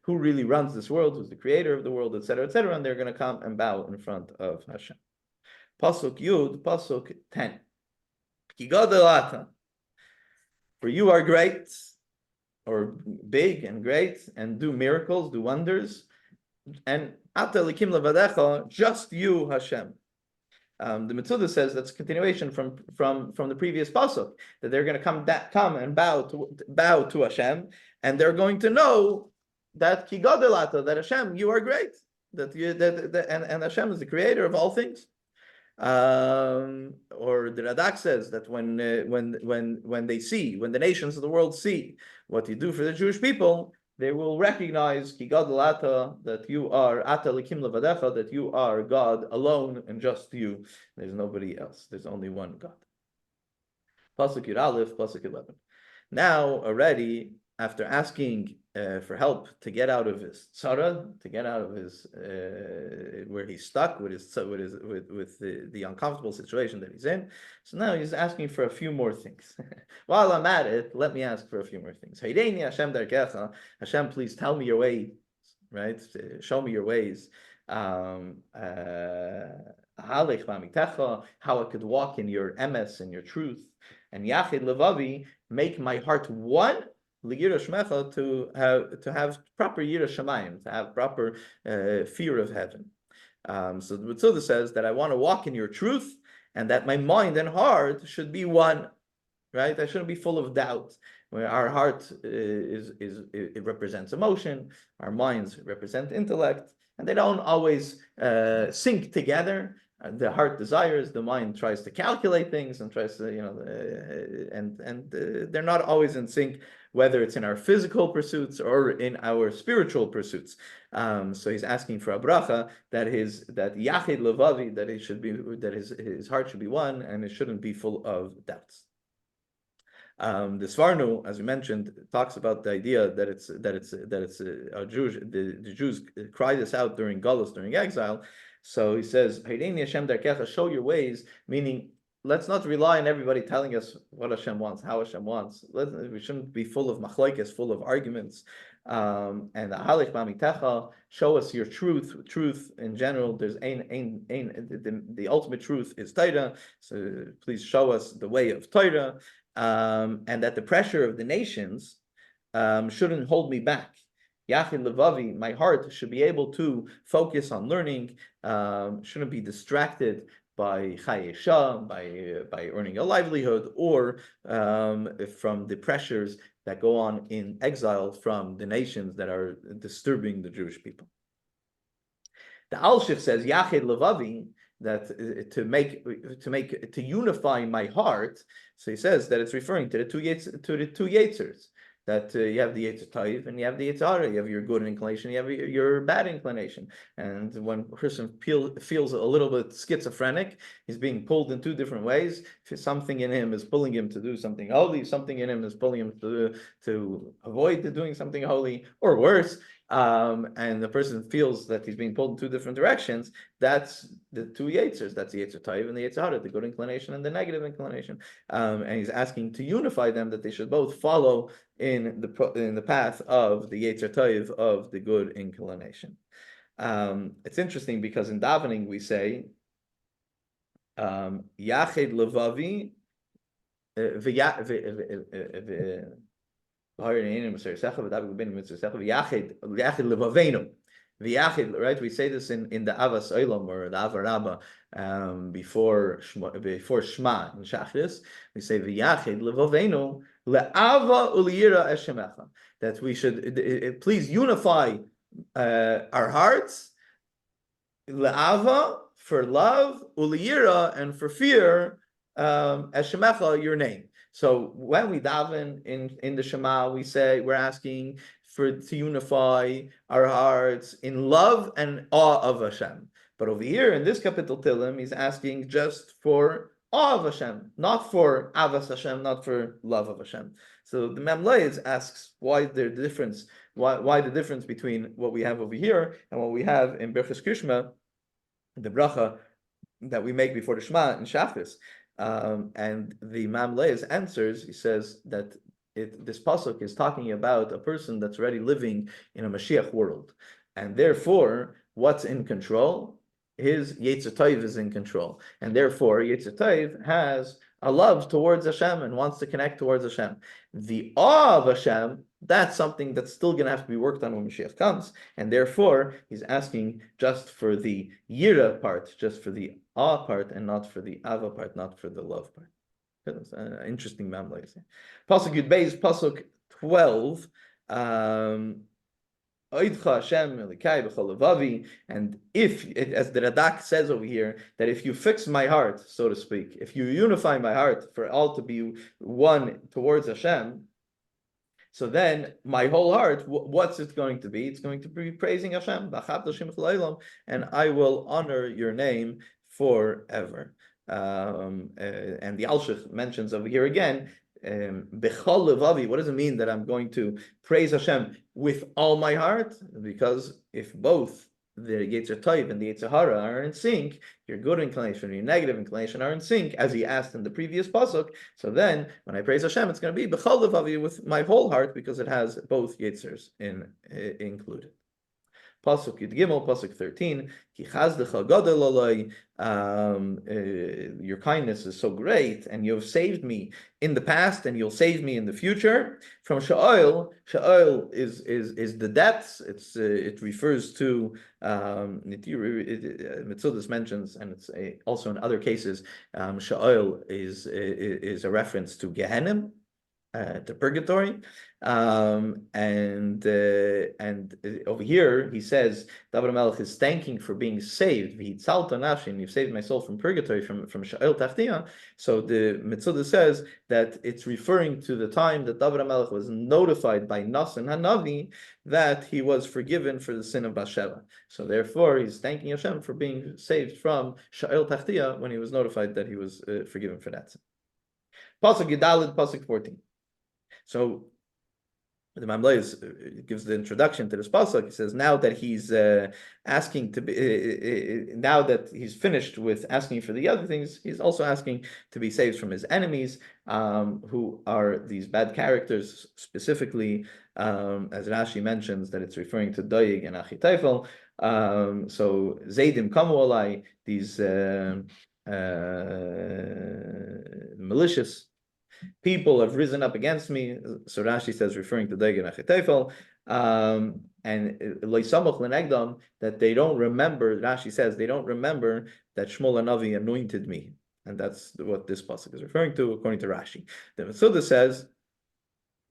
really runs this world, who's the creator of the world, etc., etc., and they're going to come and bow in front of Hashem. Pasuk Yud, Pasuk 10. Ki gadol ata. For you are great, or big and great, and do miracles, do wonders. And ata likim levadecha, just you, Hashem. The Metzudah says that's a continuation from the previous pasuk, that they're going to come and bow to Hashem, and they're going to know that ki gadol ata, that Hashem, you are great, and Hashem is the creator of all things. Or the Radak says that when the nations of the world see what you do for the Jewish people, they will recognize ki gadol ata, that you are ata likim levadecha, that you are God alone and just you. There's nobody else. There's only one God. Pasuk Yud Aleph, Pasuk 11. Now already, after asking for help to get out of his tzara, to get out of his where he's stuck with the uncomfortable situation that he's in, so now he's asking for a few more things. While I'm at it, let me ask for a few more things. Hayreini Hashem darkecha, Hashem, please tell me your way, right? Show me your ways. How I could walk in your emes and your truth. And Yachid Levavi, make my heart one, to have proper Yira Shamayim, to have proper fear of heaven. So the Metzudah says that I want to walk in your truth, and that my mind and heart should be one, right? I shouldn't be full of doubt. Where our heart it represents emotion, our minds represent intellect, and they don't always sync together. The heart desires, the mind tries to calculate things and tries to, they're not always in sync, whether it's in our physical pursuits or in our spiritual pursuits. So he's asking for a bracha that Yachid Levavi, that his heart should be one and it shouldn't be full of doubts. The Svarnu, as we mentioned, talks about the idea that it's a Jewish. The Jews cry this out during Galus, during exile. So he says, "Hayreini Hashem darkecha, show your ways," meaning let's not rely on everybody telling us what Hashem wants, how Hashem wants. We shouldn't be full of machlokes, full of arguments. And ahalik b'amitecha, show us your truth. Truth in general, there's the ultimate truth is Torah. So please show us the way of Torah, and that the pressure of the nations shouldn't hold me back. Yachid Levavi, my heart should be able to focus on learning, shouldn't be distracted by chayesha, by earning a livelihood, or from the pressures that go on in exile from the nations that are disturbing the Jewish people. The Alshich says Yachid Levavi, that to unify my heart. So he says that it's referring to the two Yetzers. That you have the Yetzer Tov and you have the Yetzer Hara. You have your good inclination, you have your bad inclination. And when a person feels a little bit schizophrenic, he's being pulled in two different ways. Something in him is pulling him to do something holy, something in him is pulling him to avoid doing something holy, or worse. And the person feels that he's being pulled in two different directions. That's the two Yetzers. That's the Yetzer Tov and the Yetzer Hara, the good inclination and the negative inclination. And he's asking to unify them, that they should both follow in the path of the Yetzer Tov, of the good inclination. It's interesting because in davening we say Yachid Levavi right? We say this in the Avas Olam or the Ava Rabba before Shema in Shachris. We say V'yachid levavenu le'ava u'liyira eshemecha, that we should please unify our hearts, le'ava for love, u'liyira and for fear, eshemecha your name. So when we daven in the Shema, we're asking to unify our hearts in love and awe of Hashem. But over here in this capital Tehillim, he's asking just for awe of Hashem, not for avas Hashem, not for love of Hashem. So the Memleis asks why the difference between what we have over here and what we have in Berchus Krishma, the bracha that we make before the Shema in Shachris. And the Mamleis answers, he says that this pasuk is talking about a person that's already living in a Mashiach world. And therefore, what's in control? His Yetzer Tov is in control. And therefore, Yetzer Tov has a love towards Hashem and wants to connect towards Hashem. The awe of Hashem, that's something that's still going to have to be worked on when Mashiach comes. And therefore, he's asking just for the yira part, just for the awe part, and not for the ava part, not for the love part. That's interesting mamla. Pasuk Yud Beis, Pasuk 12. And if, as the Radak says over here, that if you fix my heart, so to speak, if you unify my heart for all to be one towards Hashem, so then my whole heart, what's it going to be? It's going to be praising Hashem, and I will honor your name forever. And the Alshich mentions over here again, Bechol levavi. What does it mean that I'm going to praise Hashem with all my heart? Because if both the Yetzer Tov and the Yetzer Hara are in sync, your good inclination and your negative inclination are in sync, as he asked in the previous pasuk. So then, when I praise Hashem, it's going to be Bechol levavi, with my whole heart, because it has both Yetzers included. Pasuk Yud Gimel, Pasuk 13. Ki chazdecha gadol alai. Your kindness is so great, and you have saved me in the past, and you'll save me in the future. From Sha'ol, Sha'ol is the depths. It refers to Metzudas mentions, and it's also in other cases. Sha'ol is a reference to Gehenim, to purgatory, and over here he says David Melech is thanking for being saved. And you've saved my soul from purgatory, from Sha'el Tachtia. So the Metzudah says that it's referring to the time that David Melech was notified by Nasan Hanavi that he was forgiven for the sin of Bathsheba. So therefore he's thanking Hashem for being saved from Sha'el Tachtia when he was notified that he was forgiven for that sin. Pasuk Yudalid, Pasuk 14. So the Mamlei gives the introduction to this pasuk. He says, now that he's asking to be, now that he's finished with asking for the other things, he's also asking to be saved from his enemies, who are these bad characters. Specifically, as Rashi mentions, that it's referring to Doeg and Achitofel. So Zaydim Kamu Alai, these malicious people have risen up against me. So Rashi says, referring to Doeg and Achitofel, and Loisamach Lenegdam, that they don't remember. Rashi says they don't remember that Shmuel Hanavi anointed me, and that's what this pasuk is referring to, according to Rashi. The Metzudah says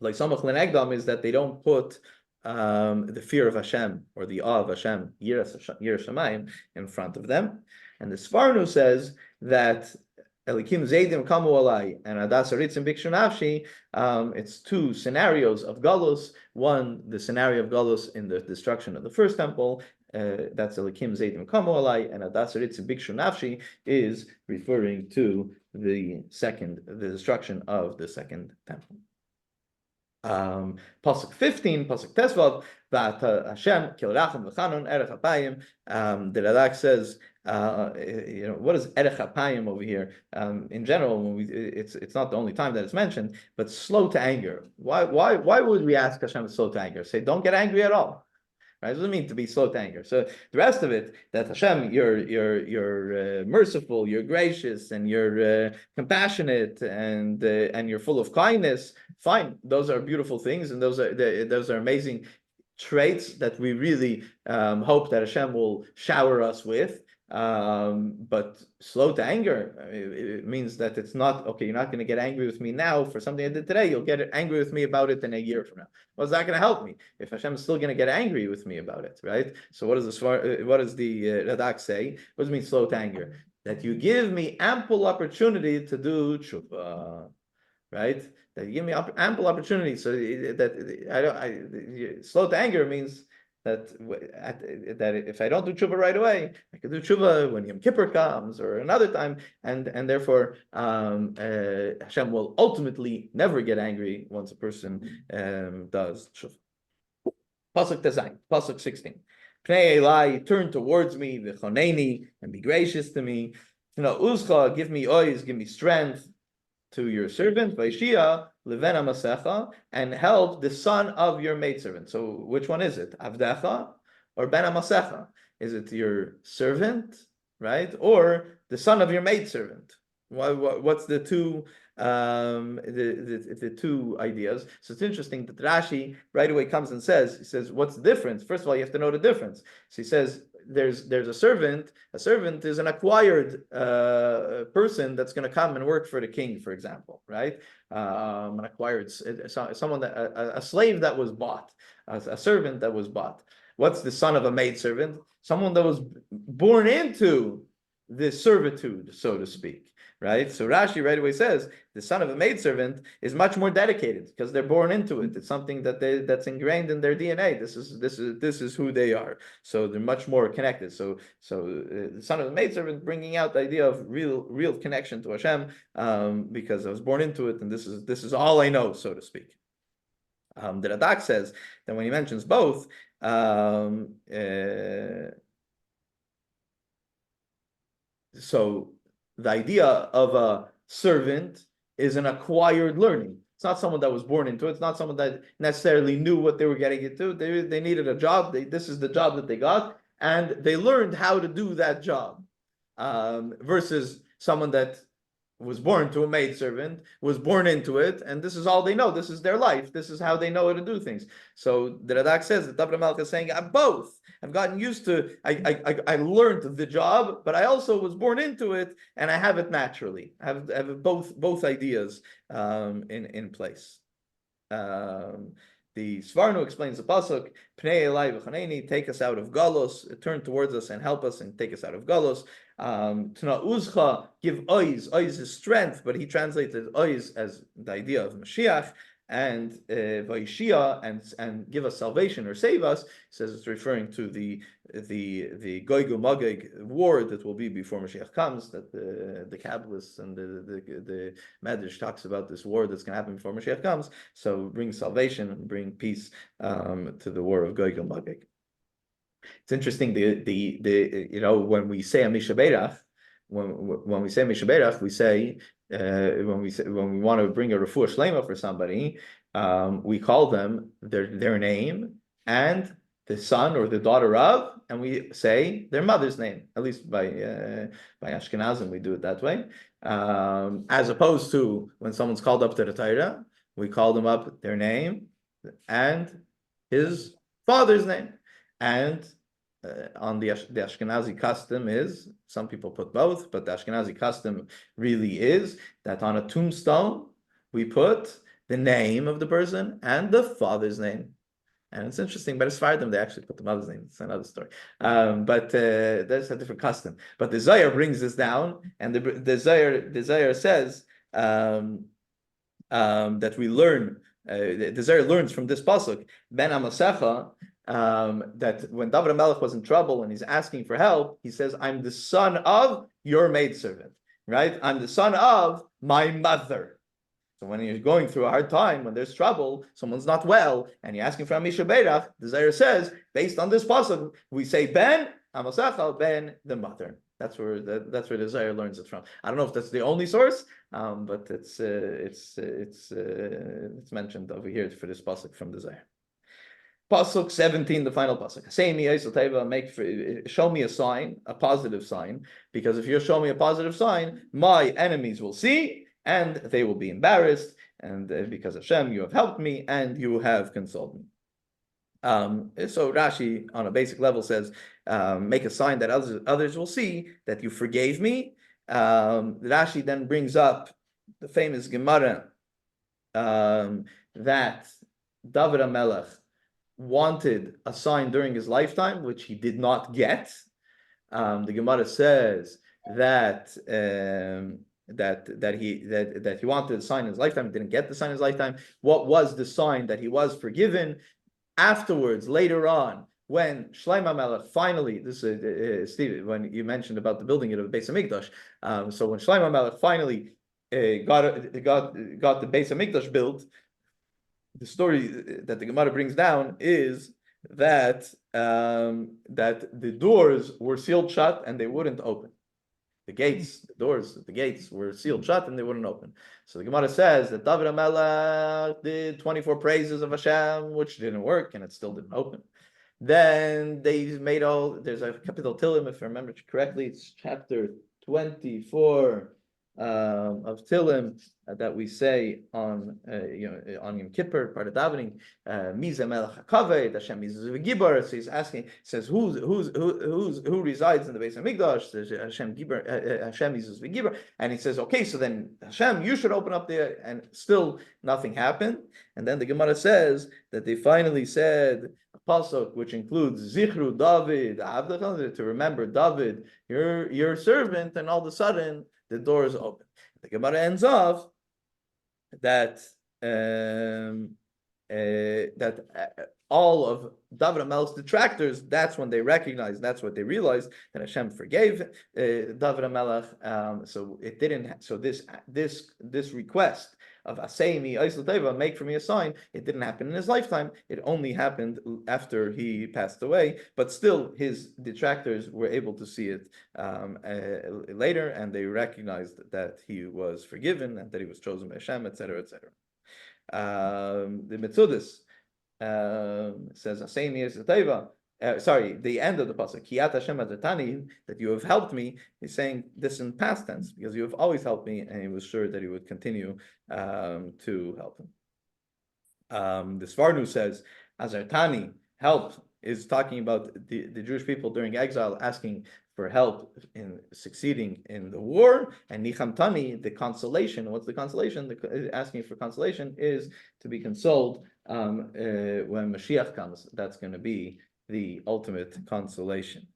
Loisamach Lenegdam is that they don't put the fear of Hashem or the awe of Hashem, Yiras Shamayim, in front of them. And the Sfarnu says that Elikim Zaydim Kamu Alai and Adas Aritzim Bikshu Nafshi, it's two scenarios of Galus. One, the scenario of Galus in the destruction of the first temple, that's Elikim Zaydim Kamu Alai, and Adas Aritzim Bikshu Nafshi is referring to the destruction of the second temple. Pasuk 15, Pasuk Tesvav, V'ata Hashem Kilrachim V'chanon Erech Apayim. The Radak says, what is Erech Apayim over here? In general, it's not the only time that it's mentioned, but slow to anger. Why would we ask Hashem slow to anger? Say, don't get angry at all. Right? It doesn't mean to be slow to anger. So the rest of it, that Hashem, you're merciful, you're gracious, and you're compassionate, and you're full of kindness. Fine, those are beautiful things, and those are amazing traits that we really hope that Hashem will shower us with. But slow to anger, it means that it's not okay. You're not going to get angry with me now for something I did today. You'll get angry with me about it in a year from now. What's that going to help me if Hashem is still going to get angry with me about it, right? So what does the Radak say? What does it mean slow to anger? That you give me ample opportunity to do tshuva, right? That you give me ample opportunity, so that slow to anger means that if I don't do tshuva right away, I can do tshuva when Yom Kippur comes or another time, and therefore Hashem will ultimately never get angry once a person does tshuva. Pasuk Tezayin, Pasuk 16. Pnei Elai, turn towards me, v'choneni, and be gracious to me. Uzcha, give me ois, give me strength to your servant, Vaishia, Levena Masecha, and help the son of your maidservant. So which one is it? Avdecha or Ben Masecha? Is it your servant, right? Or the son of your maidservant? What's the two the two ideas? So it's interesting that Rashi right away comes and says, what's the difference? First of all, you have to know the difference. So he says there's a servant. A servant is an acquired person that's going to come and work for the king, for example, right? An acquired someone that a slave that was bought, a servant that was bought. What's the son of a maidservant? Someone that was born into this servitude, so to speak. Right, so Rashi right away says the son of a maidservant is much more dedicated because they're born into it. It's something that's ingrained in their DNA. This is who they are. So they're much more connected. So the son of a maidservant bringing out the idea of real connection to Hashem, because I was born into it, and this is all I know, so to speak. The Radak says that when he mentions both, so the idea of a servant is an acquired learning. It's not someone that was born into it. It's not someone that necessarily knew what they were getting into. They needed a job. This is the job that they got, and they learned how to do that job. Versus someone that was born to a maidservant, was born into it, and this is all they know. This is their life. This is how they know how to do things. So the Radak says that David HaMelech is saying, I'm both. I've gotten used to, I learned the job, but I also was born into it, and I have it naturally. I have both ideas in place. The Svarnu explains the pasuk, Pnei Elai v'chaneni, take us out of Galos, turn towards us and help us and take us out of Galos. Tna uzcha, give oiz is strength, but he translated oiz as the idea of Mashiach, and Vaishia, and give us salvation or save us. He says it's referring to the Gog Magog war that will be before Mashiach comes. That the Kabbalists and the Medrash talks about this war that's going to happen before Mashiach comes. So bring salvation and bring peace to the war of Gog and Magog. It's interesting. When we say a Misha Beirach, when we say Misha Beirach, we say when we want to bring a refuah shlema for somebody, we call them their name and the son or the daughter of, and we say their mother's name. At least by Ashkenazim, we do it that way. As opposed to when someone's called up to the Torah, we call them up their name and his father's name. And on the Ashkenazi custom is, some people put both, but the Ashkenazi custom really is that on a tombstone, we put the name of the person and the father's name. And it's interesting, but as far as them, they actually put the mother's name. It's another story. But that's a different custom. But the Zohar brings this down, and the Zohar says that we learn, the Zohar learns from this pasuk, Ben Amasecha, that when David HaMelech was in trouble and he's asking for help, he says, I'm the son of your maidservant, right? I'm the son of my mother. So when you're going through a hard time, when there's trouble, someone's not well, and you're asking for a Misha Beirach, the Zohar says, based on this pasuk, we say Ben Amasecha, Ben the mother. That's where the Zohar learns it from. I don't know if that's the only source, but it's mentioned over here for this pasuk from the Zohar. Pasuk 17, the final pasuk. Show me a sign, a positive sign, because if you show me a positive sign, my enemies will see and they will be embarrassed. And because Hashem, you have helped me and you have consoled me. So Rashi, on a basic level, says, make a sign that others will see that you forgave me. Rashi then brings up the famous Gemara that David HaMelech wanted a sign during his lifetime, which he did not get. The Gemara says that he wanted a sign in his lifetime, he didn't get the sign in his lifetime. What was the sign that he was forgiven? Afterwards, later on, when Shlomo HaMelech finally, this is Steve, when you mentioned about the building of the Beis Hamikdash, so when Shlomo HaMelech finally got the Beis Hamikdash built, the story that the Gemara brings down is that the doors were sealed shut and they wouldn't open. The gates were sealed shut and they wouldn't open. So the Gemara says that David HaMelech did 24 praises of Hashem, which didn't work, and it still didn't open. Then they made there's a capital Tehillim, if I remember correctly, it's chapter 24. of Tehillim that we say on on Yom Kippur, part of davening. Miza Melech HaKaved, Hashem is Gibor. So he's asking, says who resides in the base of Mikdash? Says Hashem Gibor, Hashem is Gibor, and he says, okay, so then Hashem, you should open up there, and still nothing happened. And then the Gemara says that they finally said a pasuk which includes Zichru David, to remember David, your servant, and all of a sudden the door is open. The Gemara ends off that all of David HaMelech's detractors, that's when they recognized, that's what they realized, that Hashem forgave David HaMelech. So it didn't. So this request of Aseimi Aisel Teva, make for me a sign, it didn't happen in his lifetime. It only happened after he passed away. But still, his detractors were able to see it later, and they recognized that he was forgiven and that he was chosen by Hashem, etc., etc. The Metzudas says Aseimi Aisel Teva. Sorry, the end of the pasuk, Kiyat Hashem Adatani, that you have helped me. He's saying this in past tense because you have always helped me, and he was sure that he would continue to help him. The Svarnu says Azartani, help, is talking about the Jewish people during exile asking for help in succeeding in the war, and Nichamtani, the consolation. What's the consolation? Asking for consolation is to be consoled when Mashiach comes. That's going to be the ultimate consolation.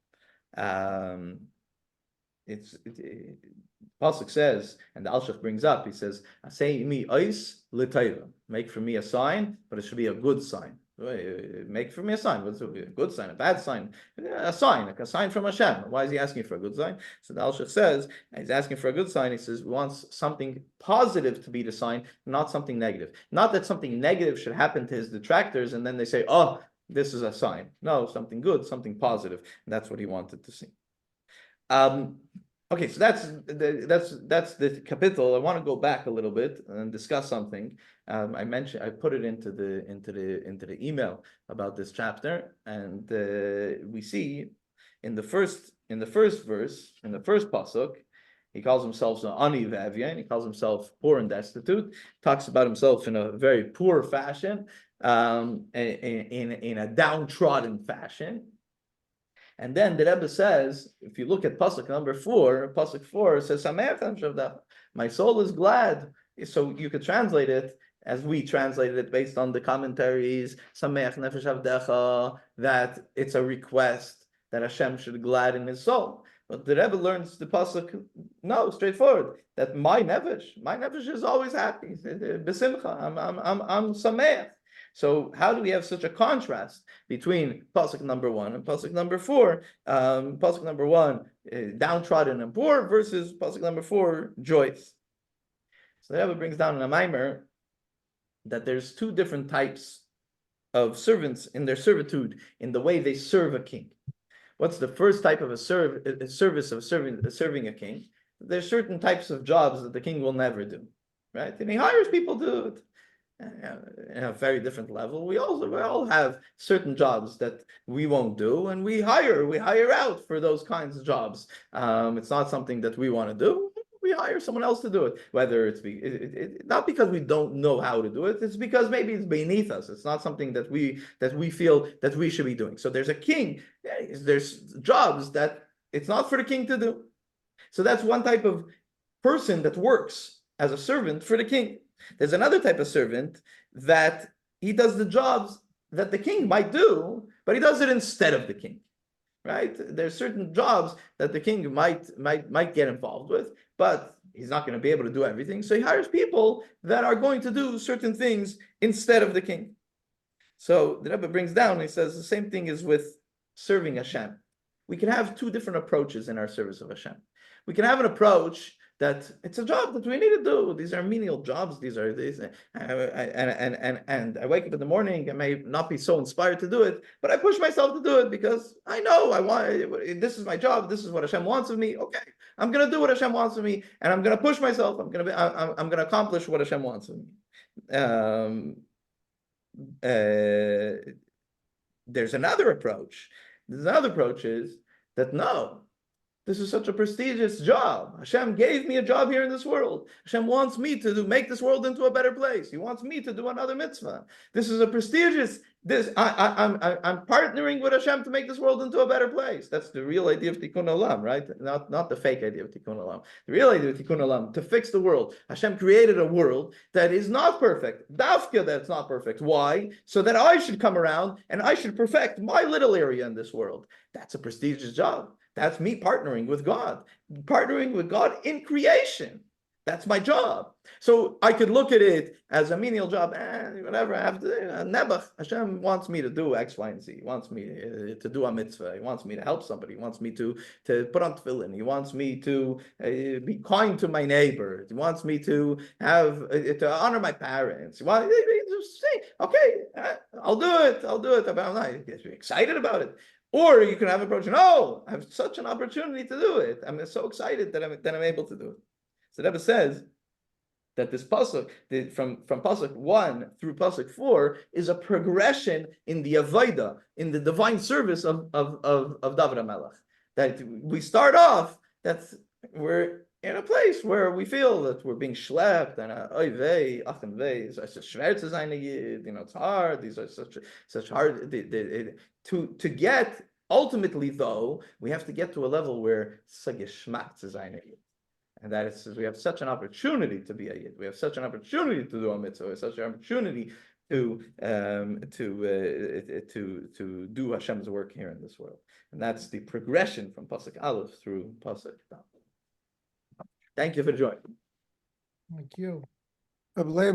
Pasuk says, and the Alshach brings up, he says, "Asei ois l'tayva." Make for me a sign, but it should be a good sign. Make for me a sign. What's a good sign? A bad sign? A sign, like a sign from Hashem. Why is he asking for a good sign? So the Alshach says, he's asking for a good sign. He says he wants something positive to be the sign, not something negative. Not that something negative should happen to his detractors, and then they say, "Oh, this is a sign." No, something good, something positive. And that's what he wanted to see. Okay, so that's the capital. I want to go back a little bit and discuss something. I put it into the email about this chapter, and we see in the first verse, in the first pasuk, he calls himself ani v'avya, he calls himself poor and destitute. Talks about himself in a very poor fashion. In a downtrodden fashion. And then the Rebbe says, if you look at pasuk number 4, pasuk 4 says, my soul is glad. So you could translate it as we translated it based on the commentaries, that it's a request that Hashem should gladden his soul. But the Rebbe learns the pasuk, no, straightforward, that my nefesh is always happy. Besimcha, I'm sameach. So how do we have such a contrast between pasuk number 1 and pasuk number 4? Pasuk number 1, downtrodden and poor, versus pasuk number 4, joyous. So the Rebbe brings down in a mimer that there's 2 different types of servants in their servitude, in the way they serve a king. What's the first type of a service of serving a king? There's certain types of jobs that the king will never do, right? And he hires people to do it. In a very different level. We all have certain jobs that we won't do, and we hire out for those kinds of jobs. It's not something that we want to do. We hire someone else to do it. Whether it's not because we don't know how to do it, it's because maybe it's beneath us. It's not something that we feel that we should be doing. So there's a king. There's jobs that it's not for the king to do. So that's one type of person that works as a servant for the king. There's another type of servant that he does the jobs that the king might do, but he does it instead of the king, right? There's certain jobs that the king might get involved with, but he's not going to be able to do everything. So he hires people that are going to do certain things instead of the king. So the Rebbe brings down, he says the same thing is with serving Hashem. We can have 2 different approaches in our service of Hashem. We can have an approach that it's a job that we need to do. These are menial jobs. And I wake up in the morning. I may not be so inspired to do it, but I push myself to do it because I know I want. This is my job. This is what Hashem wants of me. Okay, I'm gonna do what Hashem wants of me, and I'm gonna push myself. I'm gonna accomplish what Hashem wants of me. There's another approach. There's another approach is that no, This is such a prestigious job. Hashem gave me a job here in this world. Hashem wants me to make this world into a better place. He wants me to do another mitzvah. This is a prestigious. I'm partnering with Hashem to make this world into a better place. That's the real idea of Tikkun Olam, right? Not the fake idea of Tikkun Olam. The real idea of Tikkun Olam, to fix the world. Hashem created a world that is not perfect. Dafka that's not perfect. Why? So that I should come around and I should perfect my little area in this world. That's a prestigious job. That's me partnering with God in creation. That's my job. So I could look at it as a menial job, whatever I have to do. Nebuch, Hashem wants me to do X, Y, and Z. He wants me to do a mitzvah. He wants me to help somebody. He wants me to put on tefillin. He wants me to be kind to my neighbor. He wants me to have to honor my parents. He wants to say, okay, I'll do it. But I'm not excited about it. Or you can have an approach, no, I have such an opportunity to do it. I'm so excited that I'm able to do it. So the Rebbe says that this pasuk, from pasuk 1 through pasuk 4, is a progression in the avodah, in the divine service of David HaMelech. That we start off, we're in a place where we feel that we're being schlepped, and it's hard. These are such hard. To get ultimately, though, we have to get to a level where and that is, we have such an opportunity to be a yid. We have such an opportunity to do a mitzvah. We have such an opportunity to do Hashem's work here in this world, and that's the progression from pasuk Aleph through pasuk Tav. Thank you for joining. Thank you.